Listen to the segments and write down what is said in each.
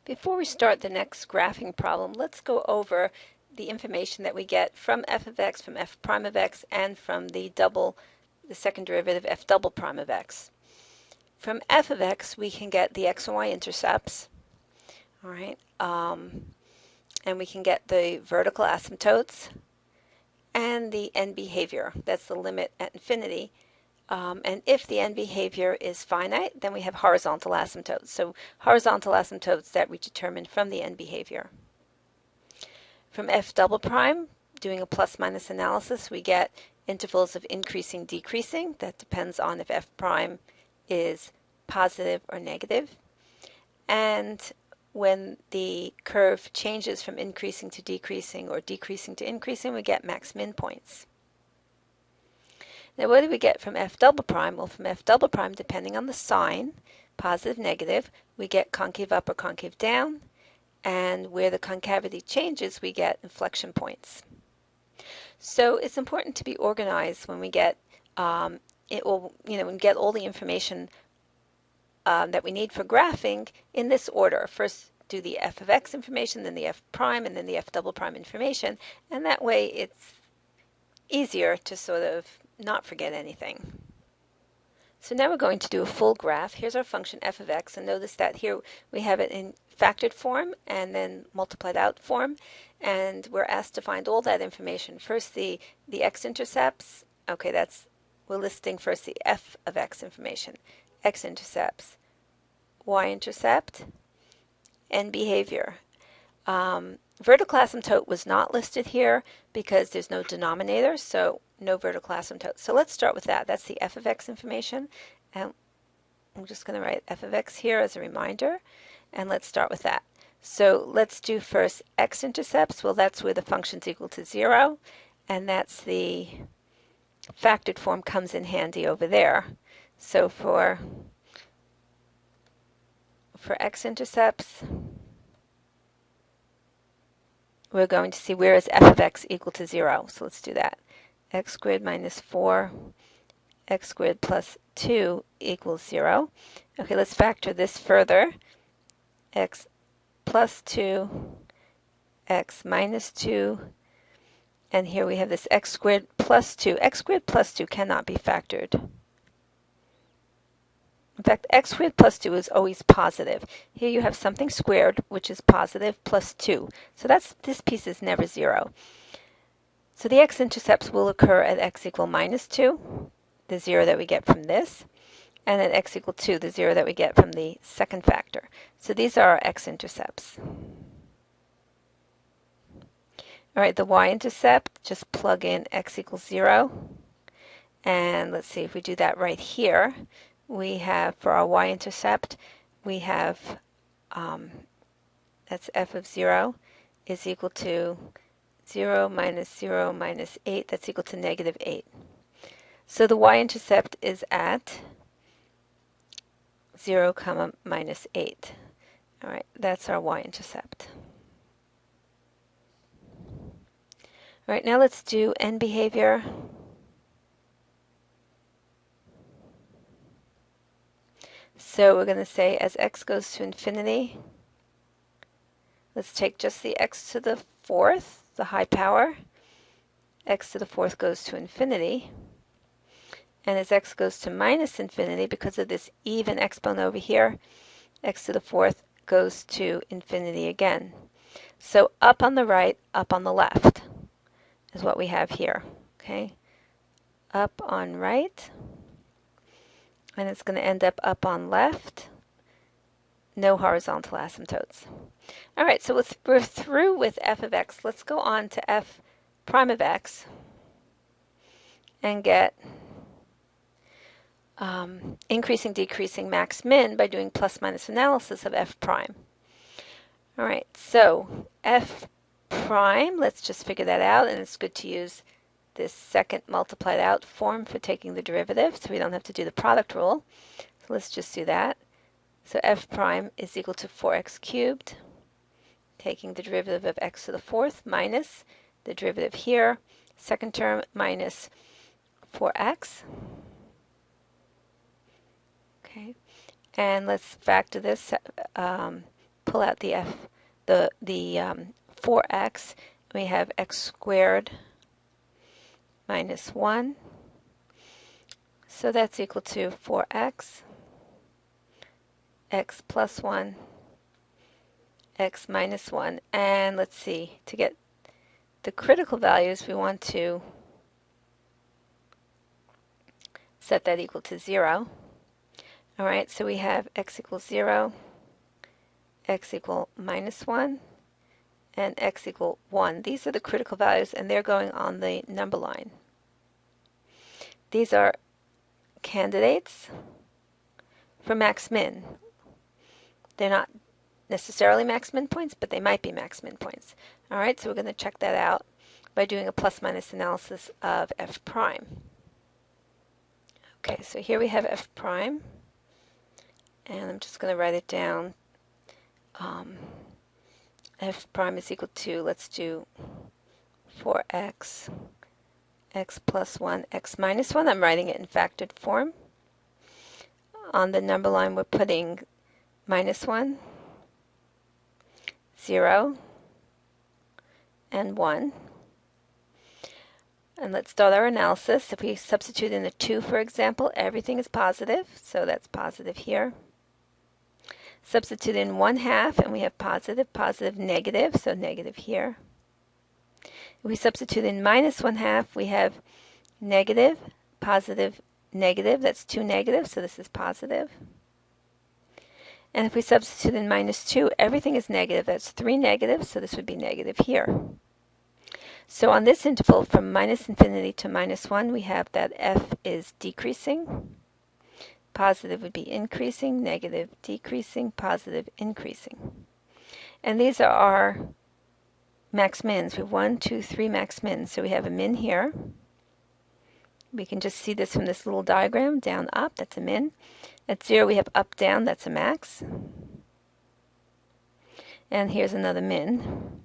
Before we start the next graphing problem, let's go over the information that we get from f of x, from f prime of x, and from the second derivative f double prime of x. From f of x, we can get the x and y intercepts, all right, and we can get the vertical asymptotes and the end behavior. That's the limit at infinity. And if the end behavior is finite, then we have horizontal asymptotes. So horizontal asymptotes that we determine from the end behavior. From f double prime, doing a plus minus analysis, we get intervals of increasing, decreasing. That depends on if f prime is positive or negative. And when the curve changes from increasing to decreasing or decreasing to increasing, we get max-min points. Now, what do we get from f double prime? Well, from f double prime, depending on the sign, positive, negative, we get concave up or concave down, and where the concavity changes, we get inflection points. So it's important to be organized when we get when we get all the information that we need for graphing in this order. First, do the f of x information, then the f prime, and then the f double prime information, and that way it's easier to sort of not forget anything. So now we're going to do a full graph. Here's our function f of x, and notice that here we have it in factored form and then multiplied out form, and we're asked to find all that information. First the x-intercepts. Okay, we're listing first the f of x information. X-intercepts, y-intercept, and behavior. Vertical asymptote was not listed here because there's no denominator, so no vertical asymptote. So let's start with that. That's the f of x information, and I'm just going to write f of x here as a reminder, and let's start with that. So let's do first x-intercepts. Well, that's where the function's equal to 0, and that's the factored form comes in handy over there. So for x-intercepts, we're going to see where is f of x equal to 0. So let's do that. X squared minus 4, x squared plus 2 equals 0. Okay, let's factor this further. X plus 2, x minus 2, and here we have this x squared plus 2. X squared plus 2 cannot be factored. In fact, x squared plus 2 is always positive. Here you have something squared, which is positive, plus 2. So this piece is never 0. So the x-intercepts will occur at x equal minus 2, the 0 that we get from this, and at x equal 2, the 0 that we get from the second factor. So these are our x-intercepts. All right, the y-intercept, just plug in x equals 0. And let's see if we do that right here. We have, for our y-intercept, we have, that's f of 0 is equal to 0 minus 8, that's equal to negative 8. So the y-intercept is at 0, comma, minus 8. All right, that's our y-intercept. All right, now let's do end behavior. So we're going to say as x goes to infinity, let's take just the x to the 4th, the high power. X to the 4th goes to infinity. And as x goes to minus infinity, because of this even exponent over here, x to the 4th goes to infinity again. So up on the right, up on the left is what we have here. Okay, up on right, and it's going to end up on left. No horizontal asymptotes. All right, so we're through with f of x. Let's go on to f prime of x and get increasing, decreasing, max, min by doing plus minus analysis of f prime. All right, so f prime, let's just figure that out, and it's good to use this second multiplied out form for taking the derivative, so we don't have to do the product rule. So let's just do that. So f prime is equal to 4x cubed, taking the derivative of x to the 4th minus the derivative here, second term minus 4x. Okay, and let's factor this pull out the 4x, we have x squared minus 1. So that's equal to 4x, x plus 1, x minus 1. And let's see, to get the critical values, we want to set that equal to 0. All right, so we have x equals 0, x equal minus 1, and x equal 1. These are the critical values, and they're going on the number line. These are candidates for max-min. They're not necessarily max-min points, but they might be max-min points. All right, so we're going to check that out by doing a plus-minus analysis of f prime. Okay, so here we have f prime, and I'm just going to write it down. F prime is equal to, let's do 4x, x plus 1, x minus 1. I'm writing it in factored form. On the number line, we're putting minus 1, 0, and 1. And let's start our analysis. If we substitute in a 2, for example, everything is positive, so that's positive here. Substitute in 1/2, and we have positive, positive, negative, so negative here. If we substitute in minus 1/2, we have negative, positive, negative. That's 2 negatives, so this is positive. And if we substitute in minus 2, everything is negative. That's 3 negatives, so this would be negative here. So on this interval from minus infinity to minus 1, we have that f is decreasing. Positive would be increasing, negative decreasing, positive increasing. And these are our max mins. We have 1, 2, 3 max mins. So we have a min here. We can just see this from this little diagram, down, up, that's a min. At 0, we have up, down, that's a max. And here's another min.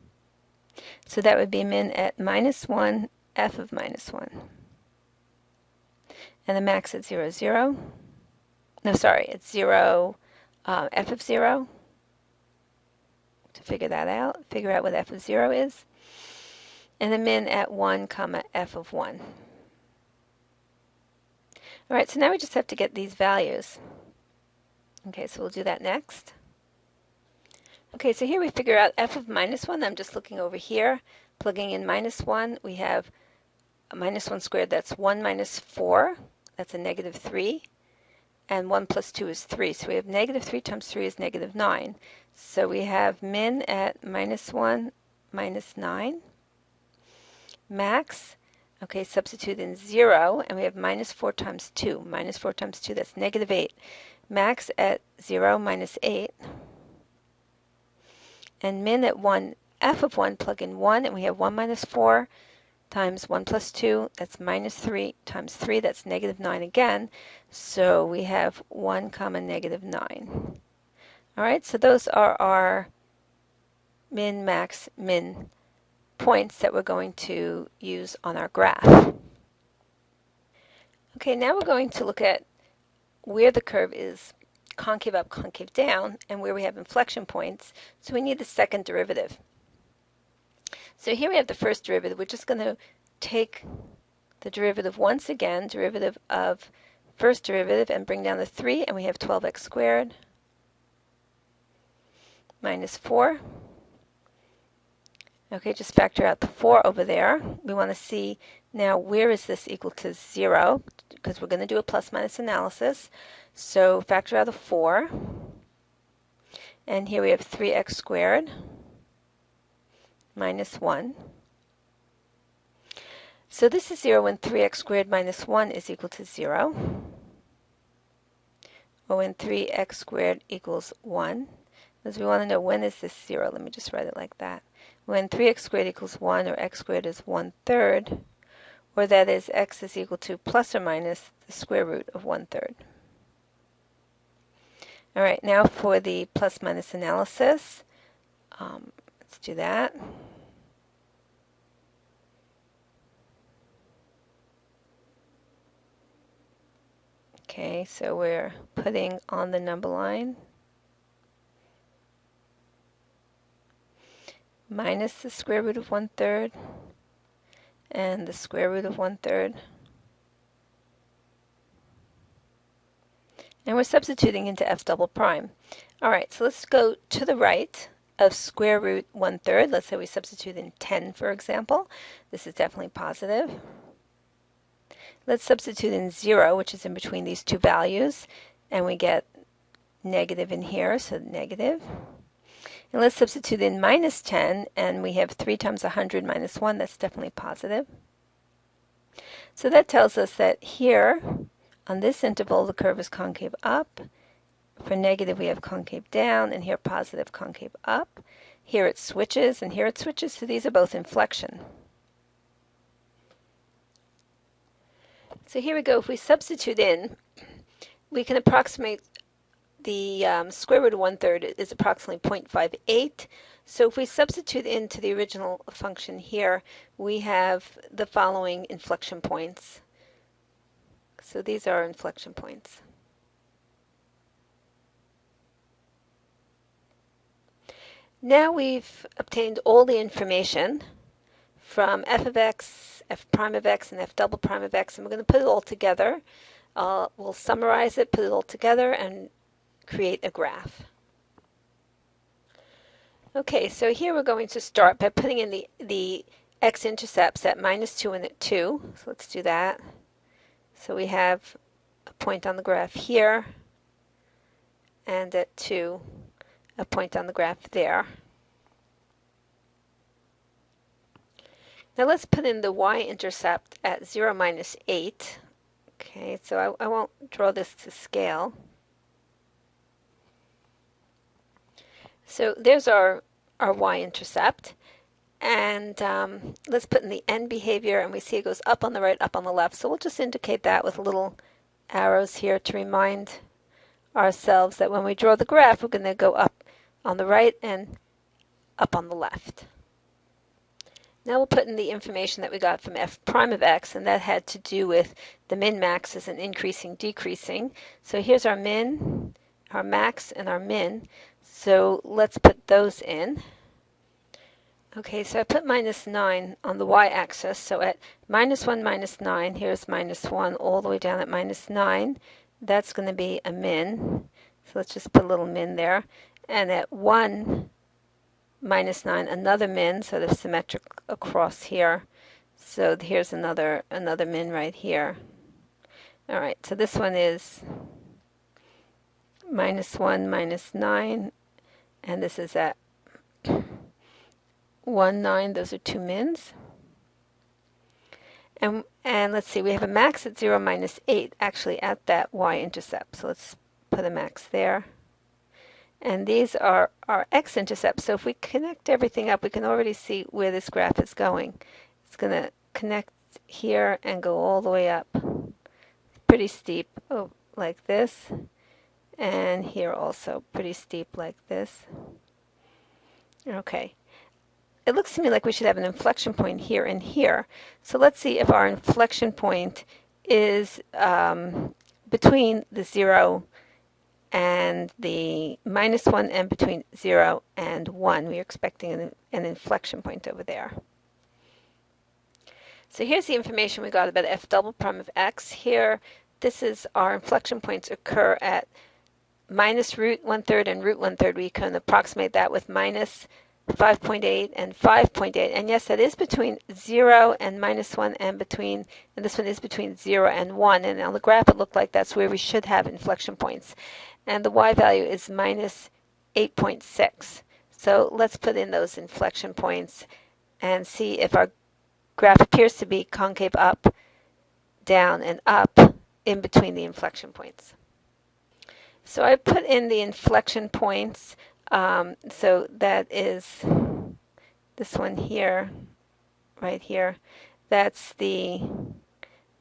So that would be min at minus 1, f of minus 1. And the max at 0, 0. No, sorry, it's 0, f of 0. To figure that out, figure out what f of 0 is. And the min at 1, comma, f of 1. All right, so now we just have to get these values. Okay, so we'll do that next. Okay, so here we figure out f of minus 1. I'm just looking over here, plugging in minus 1. We have a minus 1 squared, that's 1 minus 4. That's a negative 3. And 1 plus 2 is 3. So we have negative 3 times 3 is negative 9. So we have min at minus 1, minus 9. Max, okay, substitute in 0, and we have minus 4 times 2. Minus 4 times 2, that's negative 8. Max at 0, minus 8. And min at 1, f of 1, plug in 1, and we have 1 minus 4 times 1 plus 2, that's minus 3 times 3, that's negative 9 again. So we have 1 comma negative 9. All right, so those are our min, max, min points that we're going to use on our graph. Okay, now we're going to look at where the curve is concave up, concave down, and where we have inflection points. So we need the second derivative. So here we have the first derivative. We're just going to take the derivative once again, derivative of first derivative, and bring down the 3, and we have 12x squared minus 4. Okay, just factor out the 4 over there. We want to see now where is this equal to 0, because we're going to do a plus-minus analysis. So factor out the 4. And here we have 3x squared minus 1. So this is 0 when 3x squared minus 1 is equal to 0. Or when 3x squared equals 1. Because we want to know when is this 0. Let me just write it like that. When 3x squared equals 1, or x squared is 1/3, or that is x is equal to plus or minus the square root of 1/3. All right, now for the plus-minus analysis. Let's do that. Okay, so we're putting on the number line minus the square root of 1/3 and the square root of 1/3. And we're substituting into f double prime. All right, so let's go to the right of square root 1/3. Let's say we substitute in 10, for example. This is definitely positive. Let's substitute in 0, which is in between these two values, and we get negative in here, so negative. And let's substitute in minus 10, and we have 3 times 100 minus 1. That's definitely positive. So that tells us that here, on this interval, the curve is concave up. For negative, we have concave down, and here positive, concave up. Here it switches, and here it switches, so these are both inflection. So here we go. If we substitute in, we can approximate the square root of 1/3 is approximately 0.58. So if we substitute into the original function here, we have the following inflection points. So these are inflection points. Now we've obtained all the information from f of x, f prime of x, and f double prime of x, and we're going to put it all together. We'll summarize it, put it all together, and create a graph. Okay, so here we're going to start by putting in the x-intercepts at -2 and at 2. So let's do that. So we have a point on the graph here, and at 2, a point on the graph there. Now let's put in the y-intercept at 0, -8. Okay, so I won't draw this to scale. So there's our y-intercept, and let's put in the end behavior, and we see it goes up on the right, up on the left. So we'll just indicate that with little arrows here to remind ourselves that when we draw the graph, we're going to go up on the right and up on the left. Now we'll put in the information that we got from f prime of x, and that had to do with the min-maxes and increasing, decreasing. So here's our min, our max, and our min. So let's put those in. Okay, so I put -9 on the y-axis. So at -1, -9, here's -1 all the way down at -9. That's going to be a min. So let's just put a little min there. And at 1, -9, another min, so they're symmetric across here. So here's another min right here. All right, so this one is -1, -9. And this is at 1, 9. Those are two mins. And let's see, we have a max at 0, -8, actually at that y-intercept. So let's put a max there. And these are our x-intercepts. So if we connect everything up, we can already see where this graph is going. It's going to connect here and go all the way up. Pretty steep, like this. And here also, pretty steep like this. Okay. It looks to me like we should have an inflection point here and here. So let's see if our inflection point is between the 0 and the -1 and between 0 and 1. We're expecting an inflection point over there. So here's the information we got about f double prime of x. Here, this is our inflection points occur at minus root 1/3 and root 1/3. We can approximate that with minus 5.8 and 5.8. And yes, that is between 0 and -1 and this one is between 0 and 1. And on the graph, it looked like that's where we should have inflection points. And the y value is minus 8.6. So let's put in those inflection points and see if our graph appears to be concave up, down, and up in between the inflection points. So I put in the inflection points. So that is this one here, right here. That's the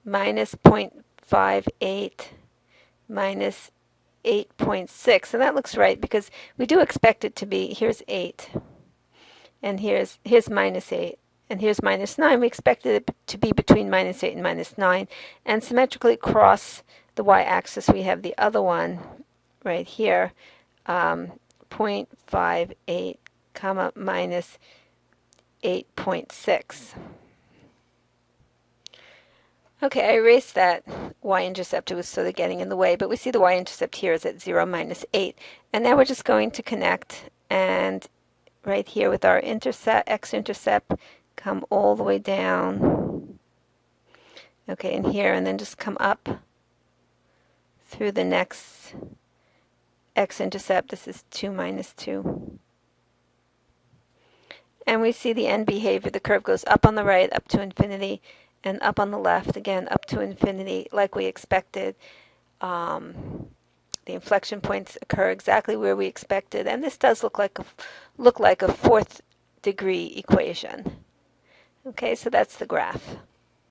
minus 0.58 minus 8.6. And that looks right because we do expect it to be, here's 8. And here's minus 8. And here's minus 9. We expected it to be between minus 8 and minus 9. And symmetrically across the y-axis, we have the other one right here, 0.58 comma minus 8.6. Okay, I erased that y-intercept. It was sort of getting in the way, but we see the y-intercept here is at 0, -8. And now we're just going to connect, and right here with our x-intercept, come all the way down. Okay, in here, and then just come up through the next x-intercept. This is 2 - 2. And we see the end behavior. The curve goes up on the right, up to infinity, and up on the left, again, up to infinity, like we expected. The inflection points occur exactly where we expected, and this does look like a fourth degree equation. Okay, so that's the graph.